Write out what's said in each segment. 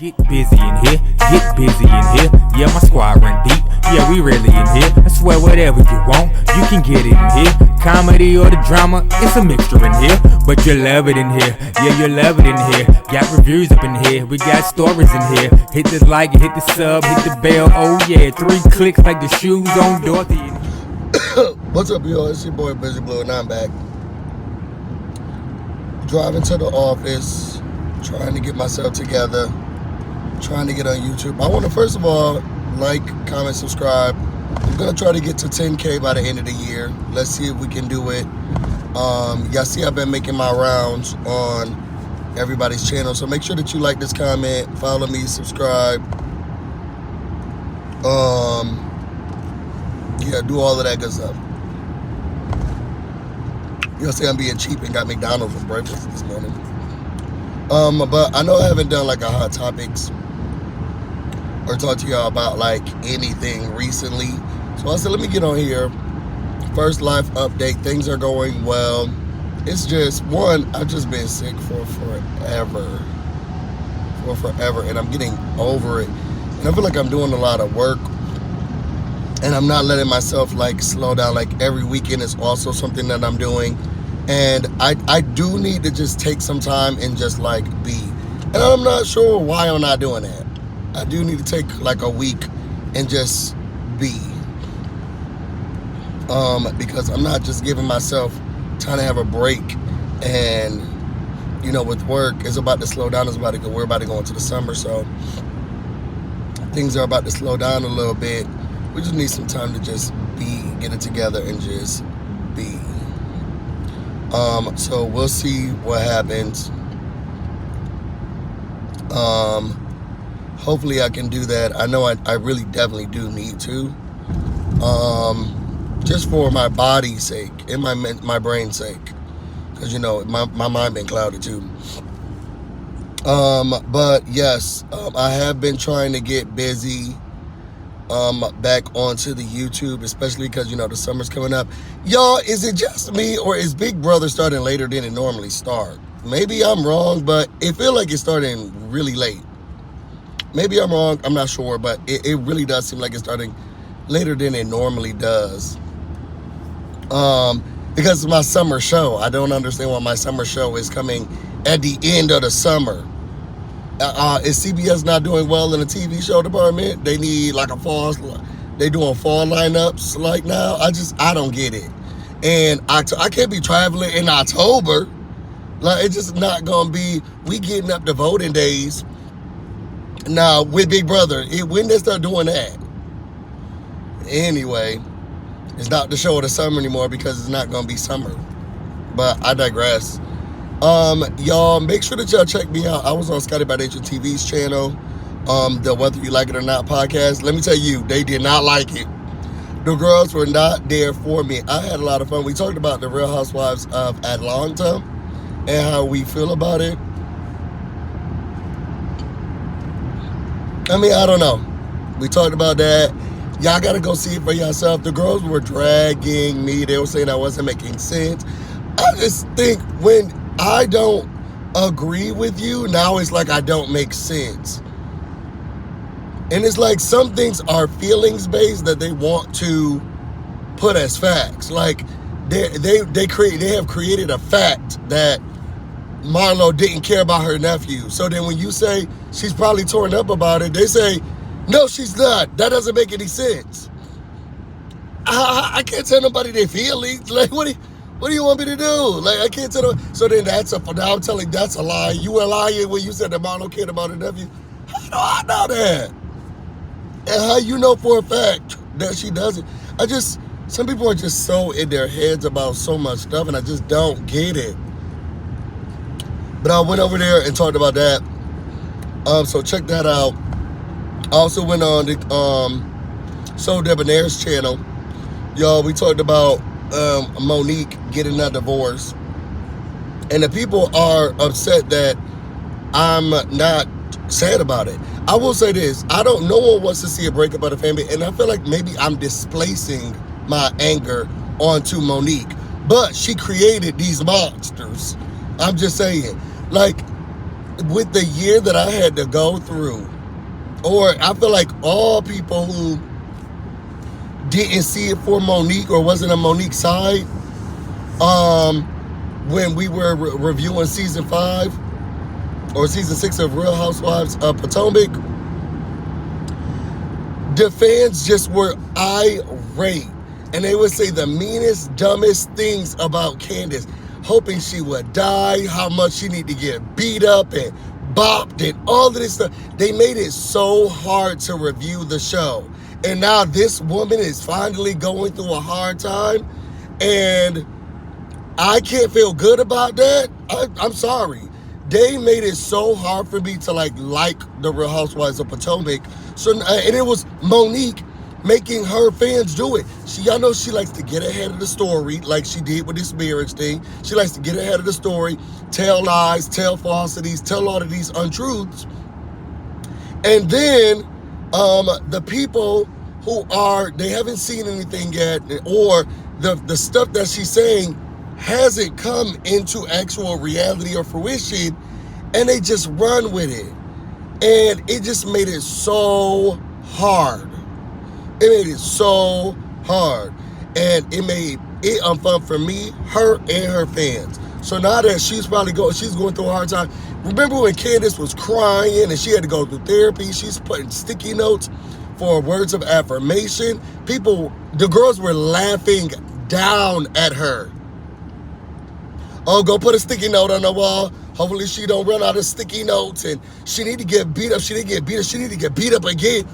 Get busy in here, get busy in here. Yeah, my squad run deep. Yeah, we really in here. I swear whatever you want, you can get it in here. Comedy or the drama, it's a mixture in here. But you love it in here. Yeah, you love it in here. Got reviews up in here. We got stories in here. Hit the like, hit the sub, hit the bell. Oh yeah, 3 clicks like the shoes on Dorothy. What's up, y'all? It's your boy BusyBlu, and I'm back. Driving to the office, trying to get myself together, trying to get on YouTube. I want to first of all like, comment, subscribe. I'm gonna try to get to 10K by the end of the year. Let's see if we can do it. Y'all see I've been making my rounds on everybody's channel, so make sure that you like this comment, follow me, subscribe. Yeah, do all of that good stuff. You'll see I'm being cheap and got McDonald's for breakfast this morning. But I know I haven't done like a hot topics or talk to y'all about like anything recently. So I said, let me get on here. First life update. Things are going well. It's just, one, I've just been sick for forever. And I'm getting over it. And I feel like I'm doing a lot of work. And I'm not letting myself like slow down. Like every weekend is also something that I'm doing. And I do need to just take some time and just like be. And I'm not sure why I'm not doing that. I do need to take like a week and just be. Because I'm not just giving myself time to have a break. And, you know, with work, it's about to slow down. We're about to go into the summer. So things are about to slow down a little bit. We just need some time to just be, get it together and just be. So we'll see what happens. Hopefully I can do that. I know I really definitely do need to. Just for my body's sake and my brain's sake. Because, you know, my mind been clouded too. But yes, I have been trying to get busy. Back onto the YouTube, especially because, you know, the summer's coming up. Y'all, is it just me or is Big Brother starting later than it normally starts? Maybe I'm wrong, but it feels like it's starting really late. Maybe I'm wrong, I'm not sure, but it really does seem like it's starting later than it normally does. Because it's my summer show. I don't understand why my summer show is coming at the end of the summer. Is CBS not doing well in the TV show department? They need like a fall, they doing fall lineups like now. I don't get it. And I can't be traveling in October. Like, it's just not gonna be, we getting up to voting days. Now with Big Brother, when they start doing that? Anyway, it's not the show of the summer anymore because it's not gonna be summer. But I digress. Y'all, make sure that y'all check me out. I was on Scotty by Nature TV's channel, the Whether You Like It or Not podcast. Let me tell you, they did not like it. The girls were not there for me. I had a lot of fun. We talked about the Real Housewives of Atlanta and how we feel about it. I mean, I don't know. We talked about that. Y'all gotta go see it for yourself. The girls were dragging me. They were saying I wasn't making sense. I just think when I don't agree with you, now it's like I don't make sense. And it's like some things are feelings based that they want to put as facts. Like they have created a fact that Marlo didn't care about her nephew. So then when you say she's probably torn up about it, they say, no, she's not. That doesn't make any sense. I can't tell nobody their feelings. Like, what do you want me to do? Like, I can't tell them. So then now I'm telling that's a lie. You were lying when you said that Marlo cared about her nephew. How do I know that? And how you know for a fact that she doesn't? Some people are just so in their heads about so much stuff, and I just don't get it. But I went over there and talked about that. So check that out. I also went on the So Debonaire's channel. Y'all, we talked about Monique getting a divorce. And the people are upset that I'm not sad about it. I will say this. No one wants to see a breakup of the family. And I feel like maybe I'm displacing my anger onto Monique. But she created these monsters. I'm just saying. Like, with the year that I had to go through, or I feel like all people who didn't see it for Monique or wasn't on Monique's side, when we were reviewing season 5 or season 6 of Real Housewives of Potomac, the fans just were irate. And they would say the meanest, dumbest things about Candace, hoping she would die, how much she need to get beat up and bopped and all of this stuff. They made it so hard to review the show. And now this woman is finally going through a hard time, and I can't feel good about that. I'm sorry. They made it so hard for me to like the Real Housewives of Potomac. So, and it was Monique making her fans do it. Y'all know she likes to get ahead of the story, like she did with this marriage thing. She likes to get ahead of the story, tell lies, tell falsities, tell all of these untruths. And then the people who they haven't seen anything yet, or the stuff that she's saying hasn't come into actual reality or fruition, and they just run with it. And it just made it so hard. It made it so hard. And it made it unfun for me, her, and her fans. So now that she's going through a hard time. Remember when Candace was crying and she had to go through therapy? She's putting sticky notes for words of affirmation. The girls were laughing down at her. Oh, go put a sticky note on the wall. Hopefully she don't run out of sticky notes, and she need to get beat up. She didn't get beat up. She need to get beat up again.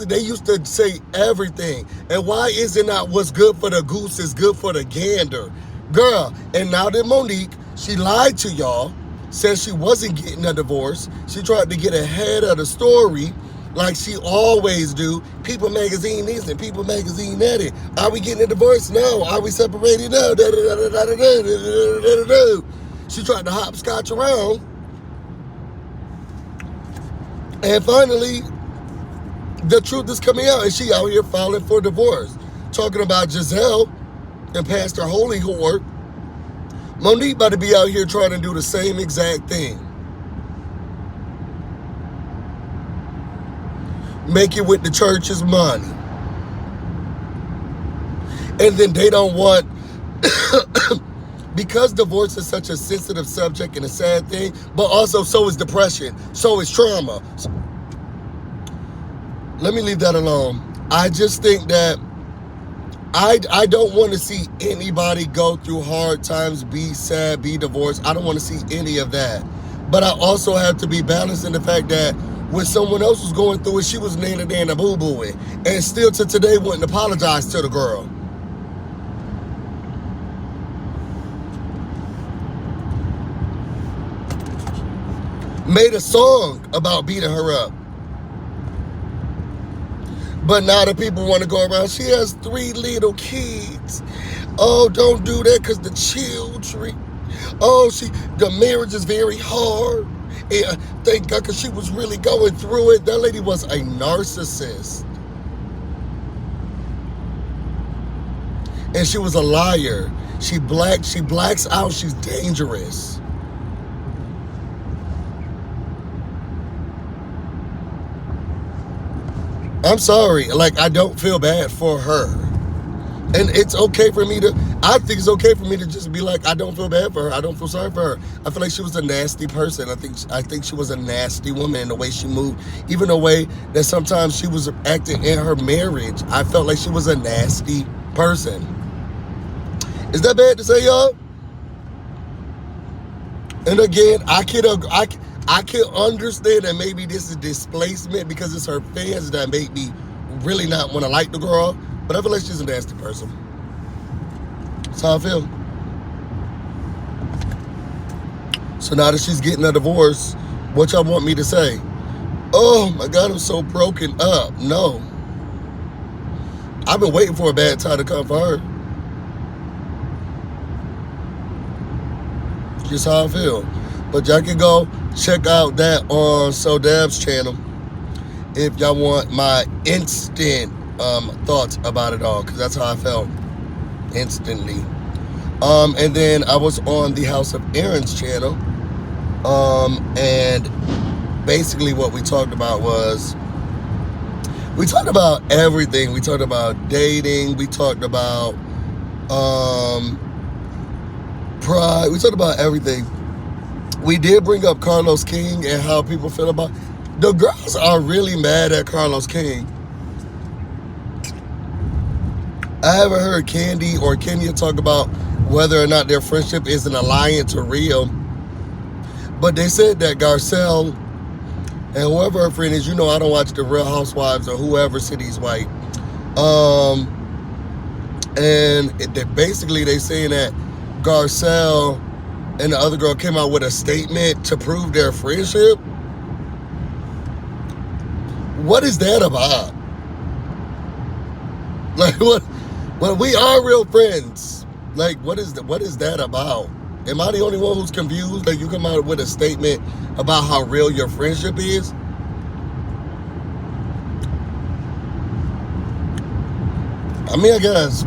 They used to say everything. And why is it not what's good for the goose is good for the gander? Girl, and now that Monique, she lied to y'all, said she wasn't getting a divorce. She tried to get ahead of the story like she always do. People Magazine this and People Magazine that. It. Are we getting a divorce? No. Are we separated? No. She tried to hopscotch around. And finally, the truth is coming out, and she out here filing for divorce. Talking about Giselle and Pastor Holy Whore. Monique about to be out here trying to do the same exact thing. Make it with the church's money. And then they don't want, because divorce is such a sensitive subject and a sad thing, but also so is depression, so is trauma. Let me leave that alone. I just think that I don't want to see anybody go through hard times, be sad, be divorced. I don't want to see any of that. But I also have to be balanced in the fact that when someone else was going through it, she was nana boo-booing. And still to today wouldn't apologize to the girl. Made a song about beating her up. But now the people want to go around, she has 3 little kids. Oh, don't do that because the children. Oh, the marriage is very hard. And thank God, because she was really going through it. That lady was a narcissist. And she was a liar. She blacks out. She's dangerous. I'm sorry. Like, I don't feel bad for her. And it's okay for me I think it's okay for me to just be like, I don't feel bad for her. I don't feel sorry for her. I feel like she was a nasty person. I think she was a nasty woman in the way she moved. Even the way that sometimes she was acting in her marriage. I felt like she was a nasty person. Is that bad to say, y'all? And again, I can understand that maybe this is displacement because it's her fans that make me really not want to like the girl. But I feel like she's a nasty person. That's how I feel. So now that she's getting a divorce, what y'all want me to say? Oh my God, I'm so broken up. No. I've been waiting for a bad time to come for her. Just how I feel. But y'all can go check out that on So Dab's channel if y'all want my instant thoughts about it all, because that's how I felt instantly. And then I was on the House of Aaron's channel, And basically what we talked about was, we talked about everything. We talked about dating. We talked about pride. We talked about everything. We did bring up Carlos King and how people feel about. The girls are really mad at Carlos King. I haven't heard Candy or Kenya talk about whether or not their friendship is an alliance or real. But they said that Garcelle and whoever her friend is, you know, I don't watch the Real Housewives or whoever City's White. Basically they saying that Garcelle and the other girl came out with a statement to prove their friendship. What is that about? Like, what? Well, we are real friends. Like, what is that about? Am I the only one who's confused? Like, you come out with a statement about how real your friendship is? I mean, I guess,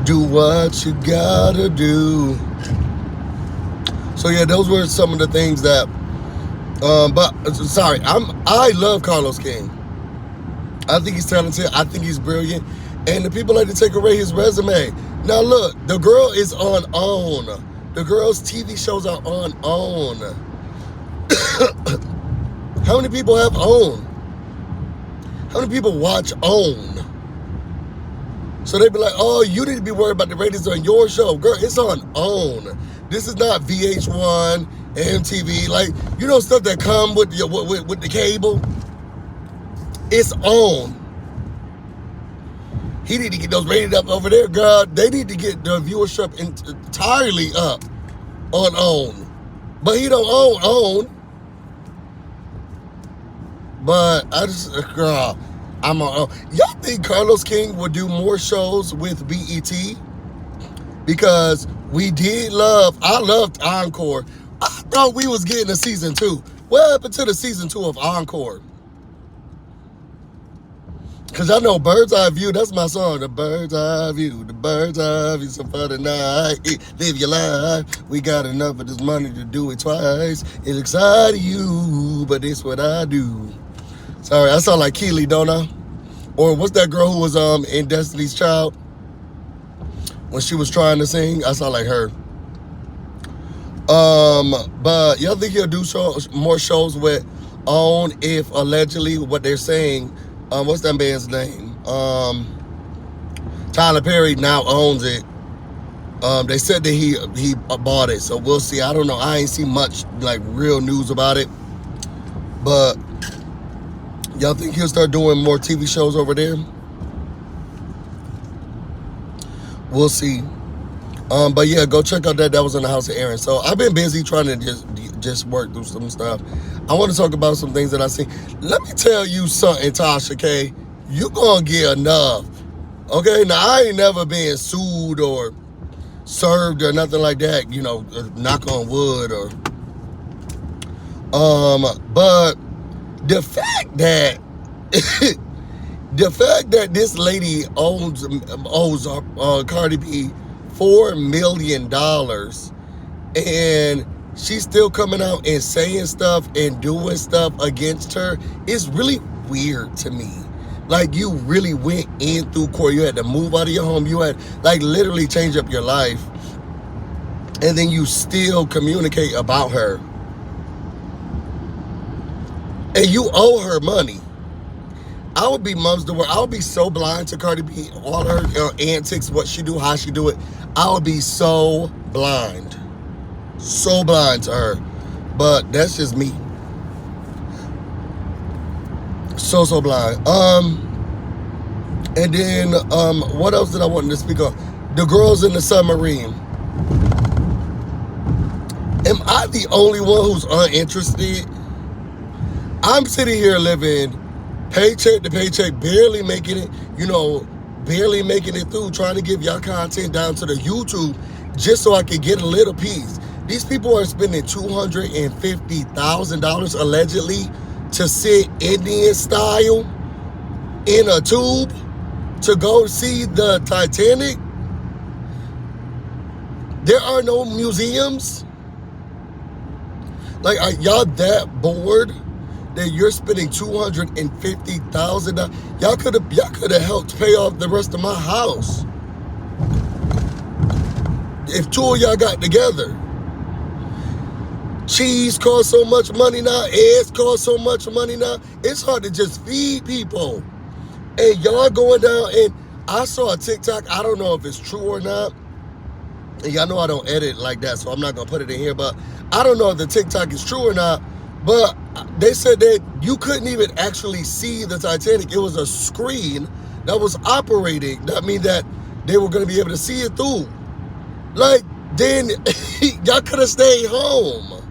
do what you gotta do. So yeah, those were some of the things that, I love Carlos King. I think he's talented. I think he's brilliant. And the people like to take away his resume. Now look, the girl is on OWN. The girl's TV shows are on OWN. How many people have OWN? How many people watch OWN? So they be like, oh, you need to be worried about the ratings on your show. Girl, it's on OWN. This is not VH1, MTV. Like, you know, stuff that come with the cable. It's OWN. He need to get those rated up over there, girl. They need to get the viewership entirely up on OWN. But he don't own OWN. But I just, girl, I'm on OWN. Y'all think Carlos King would do more shows with BET? Because I loved Encore. I thought we was getting a season 2. What happened to the season 2 of Encore? Because I know Bird's Eye View, that's my song. The Bird's Eye View, the Bird's Eye View, some for the night. Live your life. We got enough of this money to do it twice. It excites you, but it's what I do. Sorry, I sound like Keely, don't I? Or what's that girl who was in Destiny's Child? When she was trying to sing, I sound like her. But y'all think he'll do more shows with OWN if allegedly what they're saying, what's that band's name? Tyler Perry now owns it. They said that he bought it, so we'll see. I don't know. I ain't seen much like real news about it. But y'all think he'll start doing more TV shows over there? We'll see. But yeah, go check out that was in the house of Aaron. So I've been busy trying to just work through some stuff. I want to talk about some things that I see. Let me tell you something, Tasha K. You gonna get enough. Okay, now I ain't never been sued or served or nothing like that, you know, knock on wood or but the fact that this lady owes Cardi B $4 million and she's still coming out and saying stuff and doing stuff against her is really weird to me. Like, you really went in through court. You had to move out of your home. You had, like, literally change up your life. And then you still communicate about her. And you owe her money. I would be mums the word. I would be so blind to Cardi B, all her antics, what she do, how she do it. I would be so blind to her. But that's just me. So blind. And then what else did I want to speak on? The girls in the submarine. Am I the only one who's uninterested? I'm sitting here living paycheck to paycheck, barely making it, barely making it through, trying to give y'all content down to the YouTube just so I could get a little piece. These people are spending $250,000 allegedly to sit Indian style in a tube to go see the Titanic. There are no museums. Like, are y'all that bored that you're spending $250,000? Y'all could have helped pay off the rest of my house if two of y'all got together. Cheese costs so much money now. Eggs cost so much money now. It's hard to just feed people. And y'all going down, and I saw a TikTok. I don't know if it's true or not. And y'all know I don't edit like that, so I'm not going to put it in here. But I don't know if the TikTok is true or not. But they said that you couldn't even actually see the Titanic. It was a screen that was operating. That means that they were going to be able to see it through. Like, then y'all could have stayed home.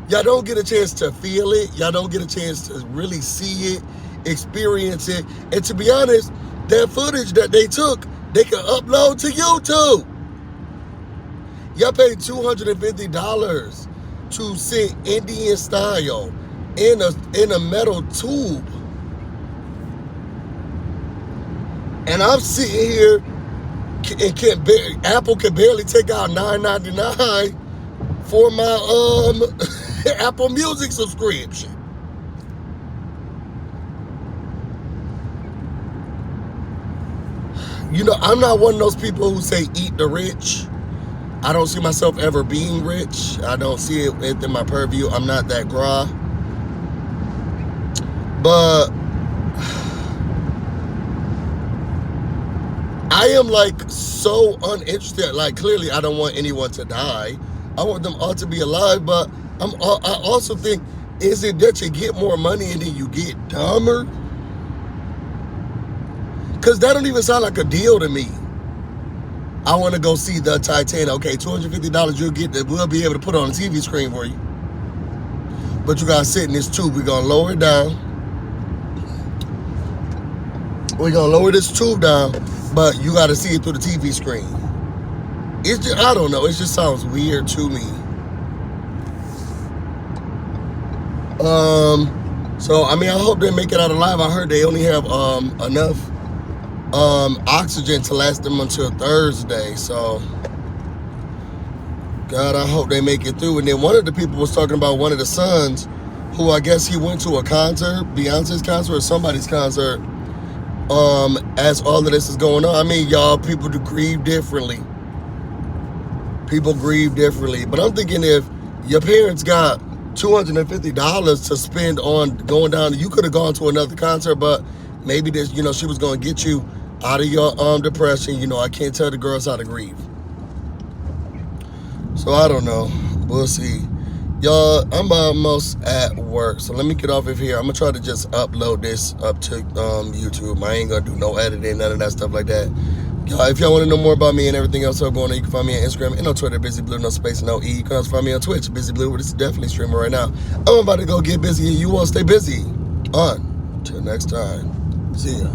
Y'all don't get a chance to feel it. Y'all don't get a chance to really see it, experience it. And to be honest, that footage that they took, they can upload to YouTube. Y'all paid $250 to sit Indian style in a metal tube. And I'm sitting here and Apple can barely take out $9.99 for my Apple Music subscription. You know, I'm not one of those people who say eat the rich. I don't see myself ever being rich. I don't see it within my purview. I'm not that gras. But I am like so uninterested. Like, clearly I don't want anyone to die. I want them all to be alive, but I also think, is it that you get more money and then you get dumber? Because that don't even sound like a deal to me. I want to go see the Titanic. Okay, $250 you'll get that we'll be able to put on a TV screen for you. But you got to sit in this tube. We're going to lower it down. We're going to lower this tube down, but you got to see it through the TV screen. It's just, I don't know. It just sounds weird to me. So, I mean, I hope they make it out alive. I heard they only have enough oxygen to last them until Thursday. So, God, I hope they make it through. And then one of the people was talking about one of the sons who I guess he went to a concert, Beyonce's concert or somebody's concert, as all of this is going on. I mean, y'all, people do grieve differently. People grieve differently. But I'm thinking if your parents got $250 to spend on going down, you could have gone to another concert, but maybe this, you know, she was going to get you out of your depression. You know, I can't tell the girls how to grieve. So I don't know. We'll see. Y'all, I'm almost at work, so let me get off of here. I'm going to try to just upload this up to YouTube. I ain't going to do no editing, none of that stuff like that. If y'all want to know more about me and everything else I'm going on, you can find me on Instagram and on Twitter, BusyBlu, no space, no E. You can also find me on Twitch, BusyBlu, which is definitely streaming right now. I'm about to go get busy, and you all stay busy. Until next time. See ya.